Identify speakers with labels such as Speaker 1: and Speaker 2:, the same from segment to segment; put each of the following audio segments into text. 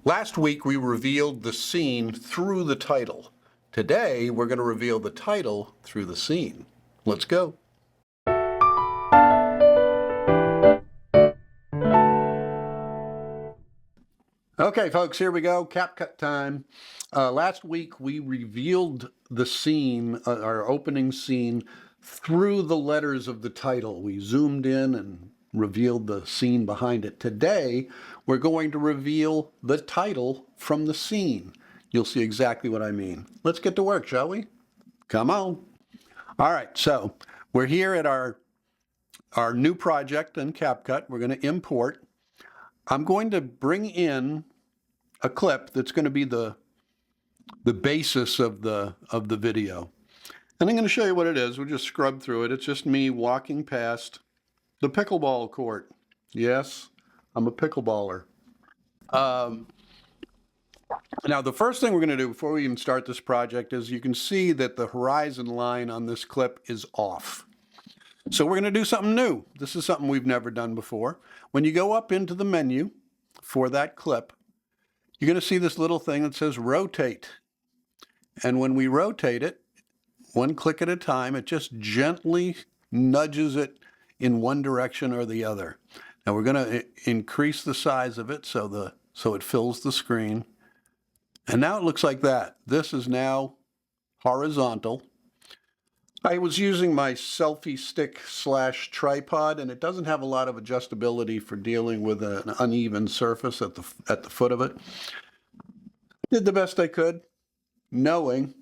Speaker 1: Last week we revealed the scene through the title. Today we're going to reveal the title through the scene. Let's go. Okay, folks, here we go. CapCut time. Last week we revealed the scene, our opening scene, through the letters of the title. We zoomed in and revealed the scene behind it. Today we're going to reveal the title from the scene. You'll see exactly what I mean. Let's get to work, shall we? Come on. All right, so we're here at our new project in CapCut. We're going to import. I'm going to bring in a clip that's going to be the basis of the video. And I'm going to show you what it is. We'll just scrub through it. It's just me walking past the pickleball court. Yes, I'm a pickleballer. Now, the first thing we're going to do before we even start this project is you can see that the horizon line on this clip is off. So we're going to do something new. This is something we've never done before. When you go up into the menu for that clip, you're going to see this little thing that says rotate. And when we rotate it, one click at a time, it just gently nudges it in one direction or the other. Now we're going to increase the size of it so it fills the screen. And now it looks like that. This is now horizontal. I was using my selfie stick / tripod, and it doesn't have a lot of adjustability for dealing with an uneven surface at the foot of it. Did the best I could, knowing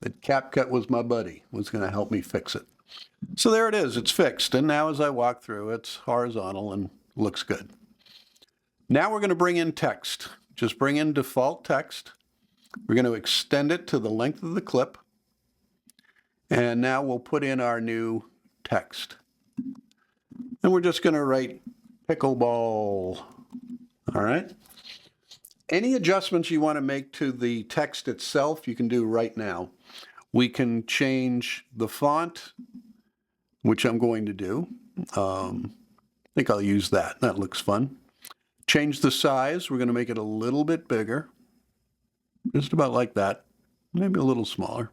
Speaker 1: that CapCut was my buddy, was going to help me fix it. So there it is, it's fixed. And now as I walk through, it's horizontal and looks good. Now we're going to bring in text. Just bring in default text. We're going to extend it to the length of the clip. And now we'll put in our new text. And we're just going to write pickleball. All right. Any adjustments you want to make to the text itself, you can do right now. We can change the font, which I'm going to do. I think I'll use that. That looks fun. Change the size. We're going to make it a little bit bigger. Just about like that. Maybe a little smaller.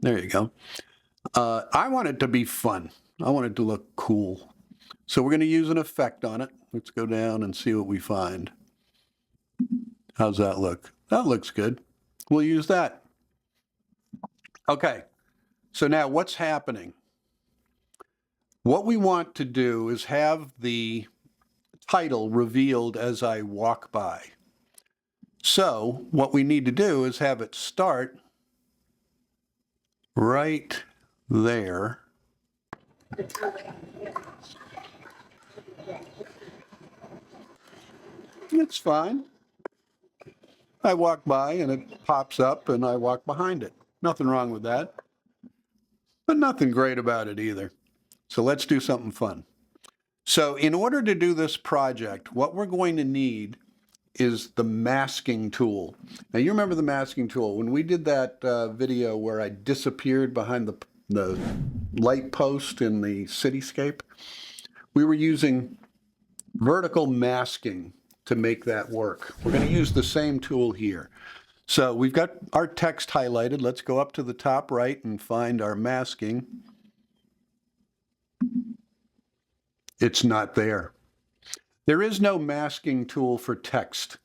Speaker 1: There you go. I want it to be fun. I want it to look cool. So we're going to use an effect on it. Let's go down and see what we find. How's that look? That looks good. We'll use that. Okay. So now what's happening? What we want to do is have the title revealed as I walk by. So what we need to do is have it start right there. It's fine. I walk by and it pops up and I walk behind it. Nothing wrong with that, but nothing great about it either. So let's do something fun. So in order to do this project, what we're going to need is the masking tool. Now you remember the masking tool. When we did that video where I disappeared behind the light post in the cityscape, we were using vertical masking to make that work. We're going to use the same tool here. So we've got our text highlighted. Let's go up to the top right and find our masking. It's not there. There is no masking tool for text.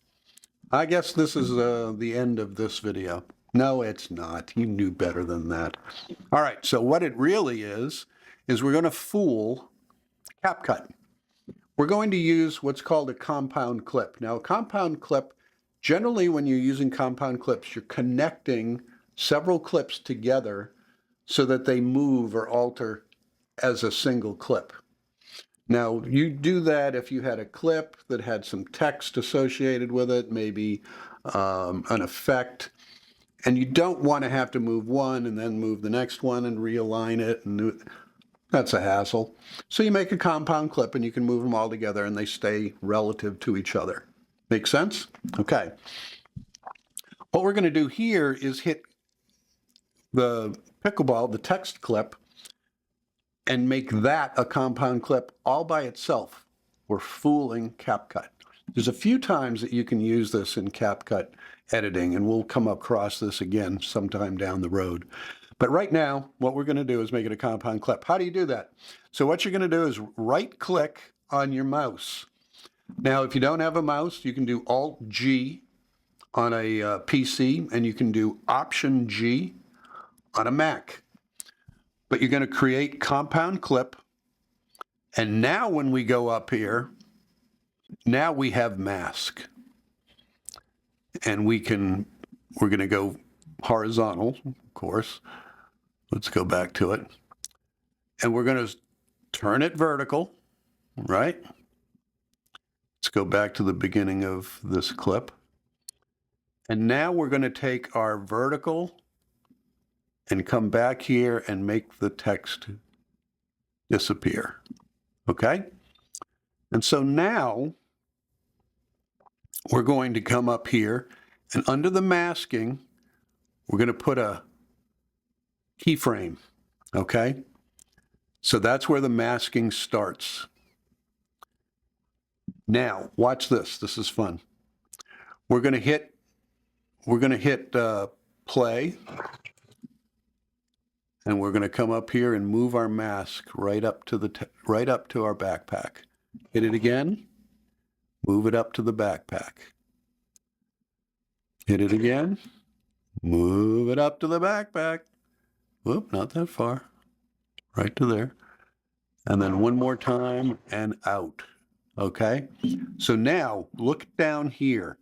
Speaker 1: I guess this is the end of this video. No, it's not. You knew better than that. All right, so what it really is we're going to fool CapCut. We're going to use what's called a compound clip. Now, a compound clip, generally when you're using compound clips, you're connecting several clips together so that they move or alter as a single clip. Now, you do that if you had a clip that had some text associated with it, maybe an effect, and you don't want to have to move one and then move the next one and realign it, and that's a hassle. So you make a compound clip and you can move them all together and they stay relative to each other. Make sense? Okay. What we're going to do here is hit the pickleball, the text clip, and make that a compound clip all by itself. We're fooling CapCut. There's a few times that you can use this in CapCut editing, and we'll come across this again sometime down the road. But right now, what we're going to do is make it a compound clip. How do you do that? So what you're going to do is right-click on your mouse. Now, if you don't have a mouse, you can do Alt-G on a PC, and you can do Option-G on a Mac. But you're going to create compound clip, and now when we go up here, now we have mask. And we're going to go horizontal, of course. Let's go back to it. And we're going to turn it vertical, right? Let's go back to the beginning of this clip. And now we're going to take our vertical and come back here and make the text disappear. Okay? And so now we're going to come up here, and under the masking, we're going to put a keyframe. Okay? So that's where the masking starts. Now, watch this. This is fun. We're going to hit play, and we're going to come up here and move our mask right up to our backpack. Hit it again. Move it up to the backpack. Hit it again. Move it up to the backpack. Whoop, not that far. Right to there. And then one more time and out. Okay? So now, look down here.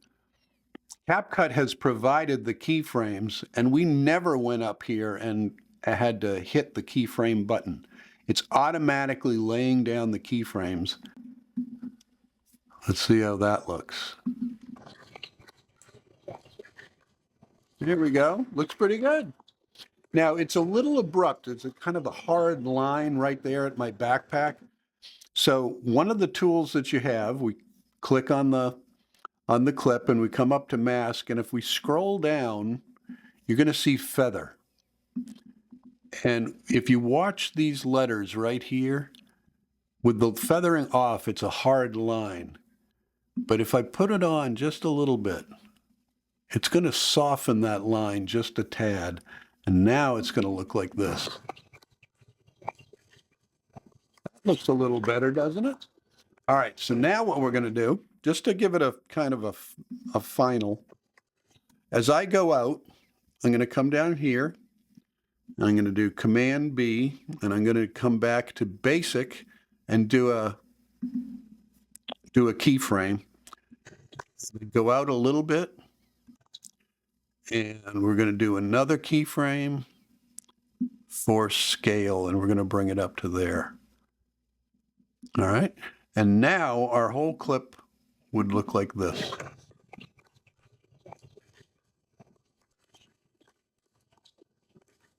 Speaker 1: CapCut has provided the keyframes, and we never went up here and had to hit the keyframe button. It's automatically laying down the keyframes. Let's see how that looks. There we go. Looks pretty good. Now, it's a little abrupt. It's a kind of a hard line right there at my backpack. So one of the tools that you have, we click on the clip and we come up to mask, and if we scroll down, you're going to see feather. And if you watch these letters right here, with the feathering off, it's a hard line. But if I put it on just a little bit, it's going to soften that line just a tad. And now it's going to look like this. That looks a little better, doesn't it? All right, so now what we're going to do, just to give it a kind of a final, as I go out, I'm going to come down here, and I'm going to do Command B, and I'm going to come back to Basic and do a keyframe. Go out a little bit, and we're going to do another keyframe for scale, and we're going to bring it up to there. All right, and now our whole clip would look like this.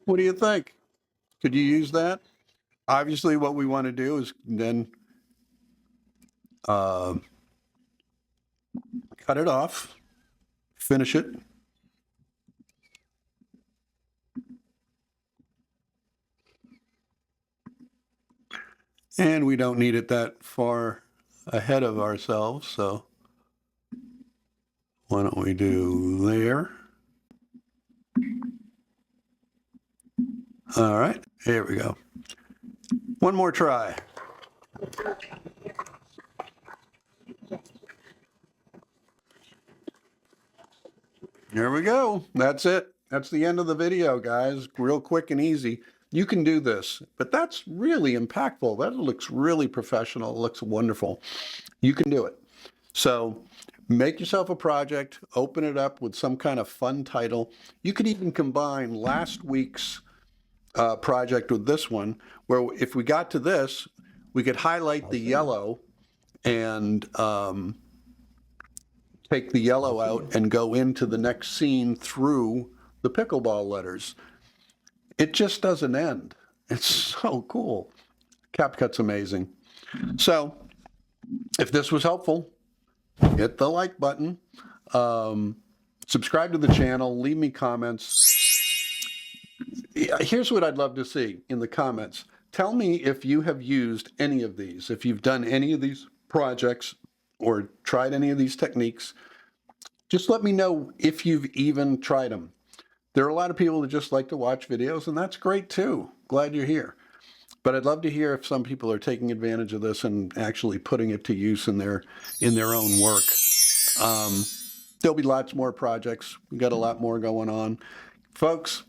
Speaker 1: What do you think? Could you use that? Obviously, what we want to do is then cut it off, finish it. And we don't need it that far ahead of ourselves, so why don't we do there? All right, here we go. One more try. There we go. That's it. That's the end of the video, guys. Real quick and easy. You can do this, but that's really impactful. That looks really professional. It looks wonderful. You can do it. So make yourself a project, open it up with some kind of fun title. You could even combine last week's project with this one, where if we got to this, we could highlight the yellow and take the yellow out and go into the next scene through the pickleball letters. It just doesn't end. It's so cool. CapCut's amazing. So if this was helpful, hit the like button, subscribe to the channel, leave me comments. Here's what I'd love to see in the comments. Tell me if you have used any of these, if you've done any of these projects or tried any of these techniques, just let me know if you've even tried them. There are a lot of people that just like to watch videos, and that's great too. Glad you're here. But I'd love to hear if some people are taking advantage of this and actually putting it to use in their own work. There'll be lots more projects. We've got a lot more going on. Folks,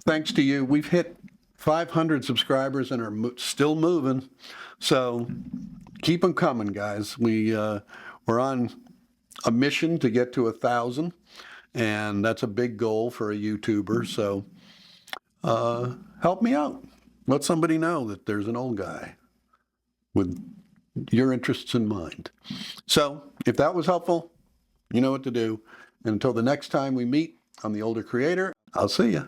Speaker 1: thanks to you, we've hit 500 subscribers and are still moving. So keep them coming, guys. We're on a mission to get to 1,000, and that's a big goal for a YouTuber. So help me out. Let somebody know that there's an old guy with your interests in mind. So if that was helpful, you know what to do. And until the next time we meet, I'm the Older Creator. I'll see you.